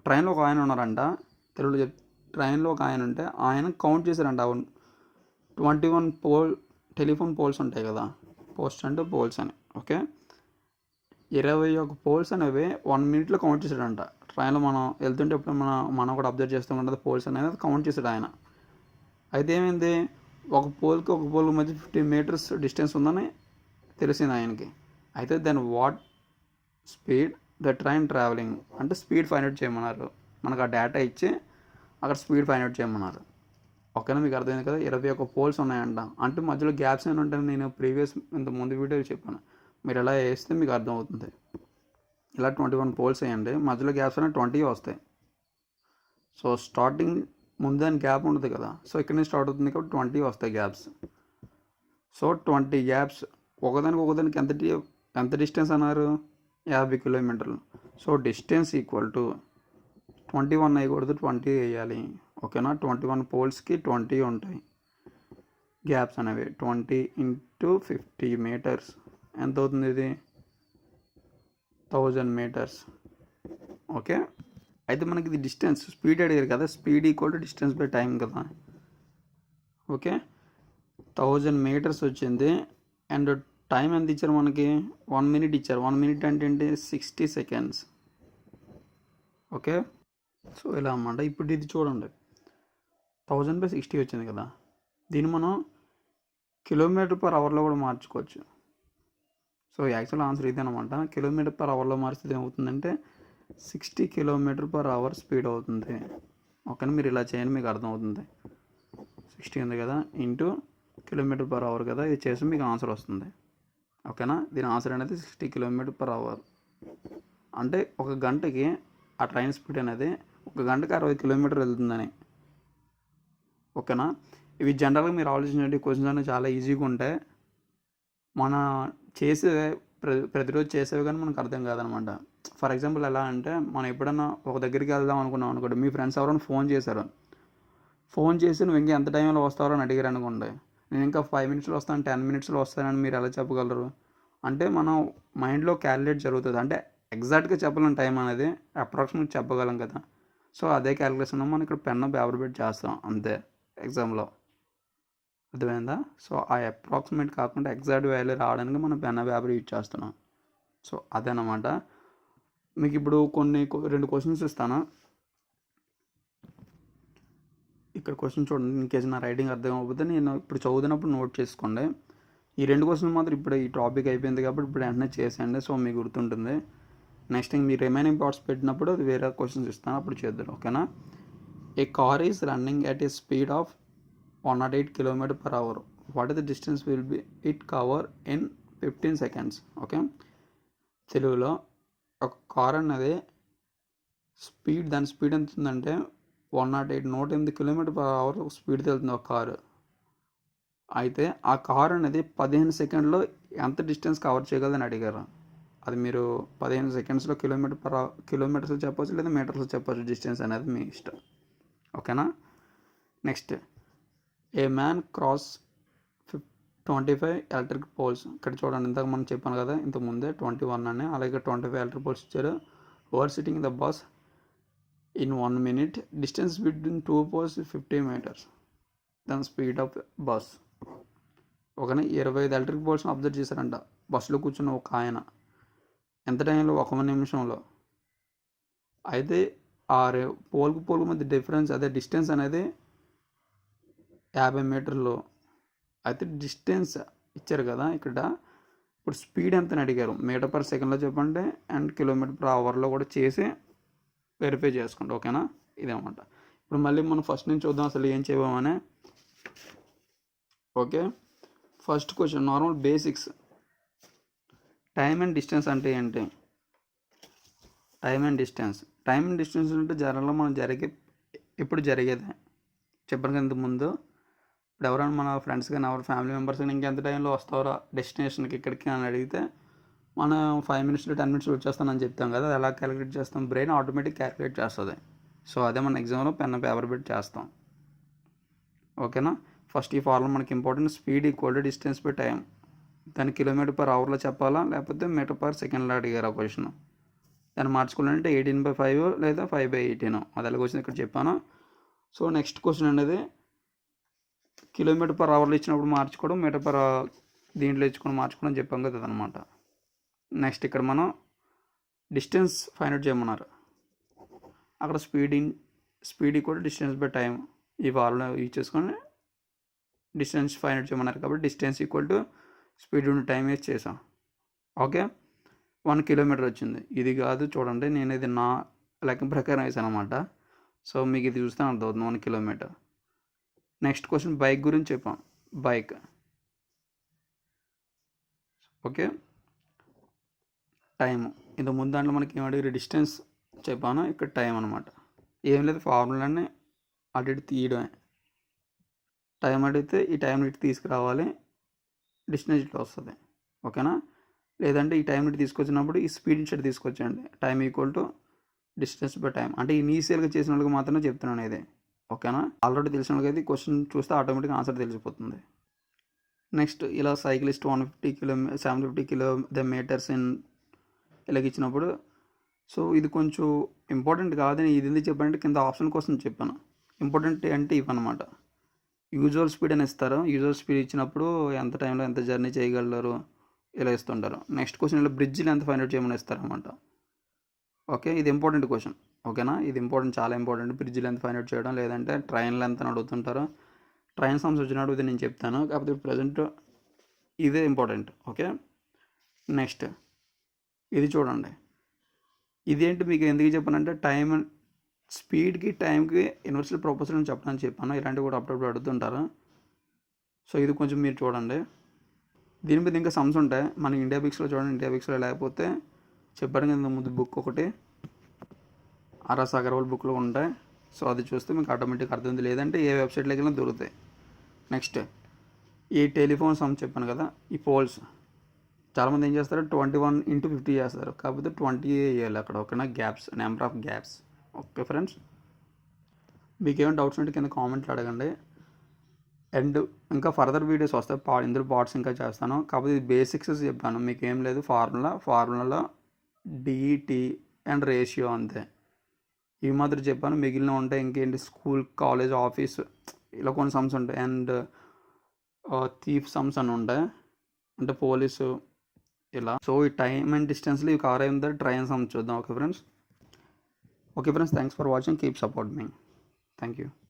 A: ట్రైన్లో ఒక ఆయన ఉన్నారంట, తెలుగులో ట్రైన్లో ఒక ఆయన ఉంటే ఆయన కౌంట్ చేశారంట 21 టెలిఫోన్ పోల్స్ ఉంటాయి కదా, పోస్ట్ అంటే పోల్స్ అని. ఓకే, 21 పోల్స్ అనేవి 1 minute కౌంట్ చేశాడంట. ట్రైన్లో మనం వెళ్తుంటే ఎప్పుడు మనం కూడా అబ్జర్వ్ చేస్తూ ఉంటుంది పోల్స్ అనేది కౌంట్ చేశాడు ఆయన. అయితే ఏమైంది, ఒక పోల్కి ఒక పోల్ మధ్య 50 meters డిస్టెన్స్ ఉందని తెలిసింది ఆయనకి. అయితే దాని what speed the train travelling అంటే స్పీడ్ ఫైండ్ అవుట్ చేయమన్నారు. మనకు ఆ డేటా ఇచ్చి అక్కడ స్పీడ్ ఫైండ్ అవుట్ చేయమన్నారు. ఓకేనా, మీకు అర్థమైంది కదా. 21 పోల్స్ ఉన్నాయంట, అంటే మధ్యలో గ్యాప్స్ ఏమైనా ఉంటాయని నేను ఇంత ముందు వీడియో చెప్పాను. మీరు ఎలా వేస్తే మీకు అర్థమవుతుంది. ఇలా 21 పోల్స్ వేయండి, మధ్యలో గ్యాప్స్ అనేవి 20 వస్తాయి. సో స్టార్టింగ్ ముందు దాని గ్యాప్ ఉంటుంది కదా, సో ఇక్కడ నుంచి స్టార్ట్ అవుతుంది కాబట్టి 20 వస్తాయి గ్యాప్స్. సో 20 గ్యాప్స్ ఒకదానికి ఎంత డిస్టెన్స్ అన్నారు, 50 kilometers. So distance equal to 21 అయ్యకూడదు, 20 వేయాలి. ఓకేనా, 21 పోల్స్కి 20 ఉంటాయి గ్యాప్స్ అనేవి. 20 into 50 meters ఎంత అవుతుంది, ఇది 1000 meters. ఓకే, అయితే మనకి ఇది డిస్టెన్స్, స్పీడ్ అడిగారు కదా, speed equal to distance by time కదా. ఓకే, 1000 meters వచ్చింది. అండ్ టైం ఎంత ఇచ్చారు మనకి, 1 minute ఇచ్చారు. 1 minute అంటే ఏంటి, 60 seconds. ఓకే, సో ఇలా అన్నమాట. ఇప్పుడు ఇది చూడండి 1000/60 వచ్చింది కదా, దీన్ని మనం km/h కూడా మార్చుకోవచ్చు. సో యాక్చువల్ ఆన్సర్ ఇది అనమాట. km/h మార్చితే ఏమవుతుందంటే 60 km/h స్పీడ్ అవుతుంది. ఓకేనా, మీరు ఇలా చేయండి, మీకు అర్థమవుతుంది. 60 ఉంది కదా ఇంటూ km/h కదా, ఇది చేసి మీకు ఆన్సర్ వస్తుంది. ఓకేనా, దీని ఆన్సర్ అనేది 60 km/h. అంటే ఒక గంటకి ఆ ట్రైన్ స్పీడ్ అనేది 1 గంటకి 60 kilometers వెళ్తుందని. ఓకేనా, ఇవి జనరల్గా మీరు ఆలోచించండి, క్వశ్చన్స్ అనేవి చాలా ఈజీగా ఉంటాయి. మన చేసే ప్రతిరోజు చేసేవి కానీ మనకు అర్థం కాదనమాట. ఫర్ ఎగ్జాంపుల్ ఎలా అంటే, మనం ఎప్పుడన్నా ఒక దగ్గరికి వెళ్దాం అనుకున్నాం అనుకోండి, మీ ఫ్రెండ్స్ ఎవరైనా ఫోన్ చేసి నువ్వు ఇంకా ఎంత టైంలో వస్తారో అని అడిగారు అనుకోండి, నేను ఇంకా 5 minutesలో వస్తాను, 10 minutesలో వస్తానని మీరు ఎలా చెప్పగలరు? అంటే మనం మైండ్లో క్యాలిక్యులేట్ జరుగుతుంది. అంటే ఎగ్జాక్ట్గా చెప్పలేం టైం అనేది, అప్రాక్సిమేట్ చెప్పగలం కదా. సో అదే క్యాలిక్యులేషన్ మనం ఇక్కడ పెన్ పేపర్ పెట్టి చేస్తాం అంతే ఎగ్జామ్లో. అర్థమైందా? సో ఆ అప్రాక్సిమేట్ కాకుండా ఎగ్జాక్ట్ వాల్యూ రావడానికి మనం పెన్ పేపర్ యూజ్ చేస్తున్నాం. సో అదనమాట. మీకు ఇప్పుడు రెండు క్వశ్చన్స్ ఇస్తాను. ఇక్కడ క్వశ్చన్ చూడండి. ఇన్ కేసు నా రైటింగ్ అర్థం అవ్వకపోతే నేను ఇప్పుడు చదువుతున్నప్పుడు నోట్ చేసుకోండి. ఈ 2 క్వశ్చన్లు మాత్రం ఇప్పుడు ఈ టాపిక్ అయిపోయింది కాబట్టి ఇప్పుడు వెంటనే చేసేయండి. సో మీకు గుర్తుంటుంది. నెక్స్ట్ మీ రిమైనింగ్ పార్ట్స్ పెట్టినప్పుడు అది వేరే క్వశ్చన్స్ ఇస్తాను, అప్పుడు చేద్దాం. ఓకేనా? A car is running at a speed of 108 km/h. What is the distance will be it cover in 15 seconds? Okay, తెలుగులో ఒక కార్ అనేది దాని స్పీడ్ ఎంత ఉందంటే 108 km/h స్పీడ్తో వెళ్తుంది ఒక కారు. అయితే ఆ కార్ అనేది 15 సెకండ్లో ఎంత డిస్టెన్స్ కవర్ చేయగలదని అడిగారు. అది మీరు 15 సెకండ్స్లో కిలోమీటర్స్లో చెప్పవచ్చు, లేదా మీటర్స్లో చెప్పవచ్చు. డిస్టెన్స్ అనేది మీ ఇష్టం. ఓకేనా? Next, a man cross 25 electric poles. ఇక్కడ చూడండి, ఇంతకు మనం చెప్పాను కదా ఇంతకుముందే 21 అని, అలాగే 25 ఎలక్ట్రిక్ పోల్స్ ఇచ్చారు. Over sitting the bus in 1 minute. Distance between 2 poles 50 meters. దాని స్పీడ్ ఆఫ్ బస్. ఒకనే 25 ఎలక్ట్రిక్ పోల్స్ని అబ్జర్వ్ చేశారంట బస్సులో కూర్చున్న ఒక ఆయన. ఎంత టైంలో? 1 నిమిషంలో. అయితే ఆ పోల్కు మధ్య డిఫరెన్స్, అదే డిస్టెన్స్ అనేది 50 మీటర్లు. అయితే డిస్టెన్స్ ఇచ్చారు కదా ఇక్కడ. ఇప్పుడు స్పీడ్ ఎంతని అడిగారు. మీటర్ పర్ సెకండ్లో చెప్పండి, అండ్ km/hలో కూడా చేసి వెరిఫై చేసుకోండి. ఓకేనా? ఇదేమాట. ఇప్పుడు మళ్ళీ మనం ఫస్ట్ నుంచి చూద్దాం అసలు ఏం చేయమని. Okay, first question normal basics. Time and distance అంటే ఏంటి? టైమ్ అండ్ డిస్టెన్స్ అంటే జనరల్గా మనం ఇప్పుడు జరిగేదే. చెప్పాను కదా ఇంతకుముందు. ఇప్పుడు ఎవరైనా మన ఫ్రెండ్స్ కానీ ఎవరు ఫ్యామిలీ మెంబర్స్ కానీ ఇంకెంత టైంలో వస్తారో డెస్టినేషన్కి ఇక్కడికి అని అడిగితే మనం 5 minutes 10 minutes వచ్చేస్తానని చెప్తాం కదా. అది ఎలా క్యాలిక్యులేట్ చేస్తాం? బ్రెయిన్ ఆటోమేటిక్ క్యాలిక్యులేట్ చేస్తుంది. సో అదే మన ఎగ్జామ్లో పెన్ పేపర్ పెట్టి చేస్తాం. ఓకేనా? ఫస్ట్ ఈ ఫార్ములా మనకి important. Speed equal to distance by time. దాన్ని km/hలో చెప్పాలా, లేకపోతే మీటర్ పర్ సెకండ్లో అడిగారు ఆ క్వశ్చన్. దాన్ని మార్చుకోవాలంటే 18/5 లేదా 5/18. అది ఎలాగ వచ్చింది ఇక్కడ చెప్పాను. సో నెక్స్ట్ క్వశ్చన్ అనేది km/hలో ఇచ్చినప్పుడు మార్చుకోవడం, దీంట్లో ఇచ్చుకొని మార్చుకోవడం చెప్పాం కదా అదనమాట. నెక్స్ట్ ఇక్కడ మనం డిస్టెన్స్ ఫైండ్ అవుట్ చేయమన్నారు. అక్కడ speed equal distance by time ఈ ఫార్ములా యూజ్ చేసుకొని డిస్టెన్స్ ఫైండ్ అవుట్ చేయమన్నారు. కాబట్టి డిస్టెన్స్ ఈక్వల్ టు స్పీడ్ ఉండి టైం యూజ్ చేసాం. ఓకే, 1 kilometer వచ్చింది. ఇది కాదు చూడండి, నేను ఇది నా లెక్క ప్రకారం వేసాను అనమాట. సో మీకు ఇది చూస్తే అర్థమవుతుంది 1 kilometer. నెక్స్ట్ క్వశ్చన్ బైక్ గురించి చెప్పాం. బైక్. Okay, time. ఇంత ముందు దాంట్లో మనకి ఏమడిగారు? డిస్టెన్స్ చెప్పాను, ఇక్కడ టైం అనమాట. ఏం లేదు, ఫార్ములాని అటు ఇటు తీయడమే. టైం అడిగితే ఈ టైం ఇటు తీసుకురావాలి, డిస్టెన్స్ ఇట్లా వస్తుంది. ఓకేనా? లేదంటే ఈ టైం ఇటు తీసుకొచ్చినప్పుడు ఈ స్పీడ్ ఇటు తీసుకొచ్చండి. Time equal to distance by time. అంటే ఇనీషియల్గా చేసిన వాళ్ళకి మాత్రమే చెప్తున్నాను ఇది. ఓకేనా? ఆల్రెడీ తెలిసిన వాళ్ళకి క్వశ్చన్ చూస్తే ఆటోమేటిక్గా ఆన్సర్ తెలిసిపోతుంది. నెక్స్ట్, ఇలా సైక్లిస్ట్ 750 kilometers ఇన్ ఇలాగ ఇచ్చినప్పుడు, సో ఇది కొంచెం ఇంపార్టెంట్ కాదని ఇది ఎందుకు చెప్పానంటే కింద ఆప్షన్ కోసం చెప్పాను. ఇంపార్టెంట్ అంటే ఇవన్నమాట. యూజువల్ స్పీడ్ అని ఇస్తారు. యూజువల్ స్పీడ్ ఇచ్చినప్పుడు ఎంత టైంలో ఎంత జర్నీ చేయగలరు ఇలా ఇస్తుంటారు. నెక్స్ట్ క్వశ్చన్ ఇలా బ్రిడ్జ్లు ఎంత ఫైండ్ అవుట్ చేయమని ఇస్తారనమాట. ఓకే, ఇది ఇంపార్టెంట్ క్వశ్చన్. ఓకేనా? ఇది ఇంపార్టెంట్, చాలా ఇంపార్టెంట్. బ్రిడ్జ్లు ఎంత ఫైండ్ అవుట్ చేయడం, లేదంటే ట్రైన్లు ఎంత అని అడుగుతుంటారు. ట్రైన్ సమ్స్ వచ్చినప్పుడు ఇది నేను చెప్తాను, కాకపోతే ప్రజెంట్ ఇదే ఇంపార్టెంట్. ఓకే, నెక్స్ట్ ఇది చూడండి. ఇదేంటి మీకు ఎందుకు చెప్పానంటే టైం స్పీడ్కి టైంకి ఇన్వర్స్లీ ప్రపోర్షనల్ అని చెప్పడానికి చెప్పాను. ఇలాంటివి కూడా అప్పుడప్పుడు అడుగుతుంటారు. సో ఇది కొంచెం మీరు చూడండి. దీని మీద ఇంకా సమ్స్ ఉంటాయి. మన ఇండియా బిక్స్లో చూడండి. ఇండియా బిక్స్లో లేకపోతే చెప్పాను కదా ముందు బుక్ ఒకటి ఆర్ఎస్ అగర్వాల్ బుక్లో ఉంటాయి. సో అది చూస్తే మీకు ఆటోమేటిక్గా అర్థమైంది. లేదంటే ఏ వెబ్సైట్లోకి వెళ్ళినా దొరుకుతాయి. నెక్స్ట్, ఈ టెలిఫోన్ సమ్ చెప్పాను కదా, ఈ పోల్స్ చాలామంది ఏం చేస్తారు 21/50 చేస్తారు. కాకపోతే 20 వేయాలి అక్కడ. ఓకేనా? Gaps, number of gaps. Okay friends, మీకు ఏమైనా డౌట్స్ ఉంటే కింద కామెంట్లు అడగండి. అండ్ ఇంకా ఫర్దర్ వీడియోస్ వస్తాయి. ఇందులో పార్ట్స్ ఇంకా చేస్తాను. కాకపోతే ఇది బేసిక్స్ చెప్పాను. మీకు ఏం లేదు, ఫార్ములాలో డిఈటి అండ్ రేషియో అంతే. ఇవి మాత్రం చెప్పాను. మిగిలిన ఉంటాయి ఇంకేంటి స్కూల్, కాలేజ్, ఆఫీస్ ఇలా కొన్ని సమ్స్ ఉంటాయి. అండ్ థీఫ్ సమ్స్ అని ఉంటాయి, అంటే పోలీసు ఇలా. సో ఈ టైమ్ అండ్ డిస్టెన్స్లో ఈ కార్ అయిందో ట్రైన్ సమ్ చూద్దాం. Okay friends, thanks for watching, keep support me. Thank you.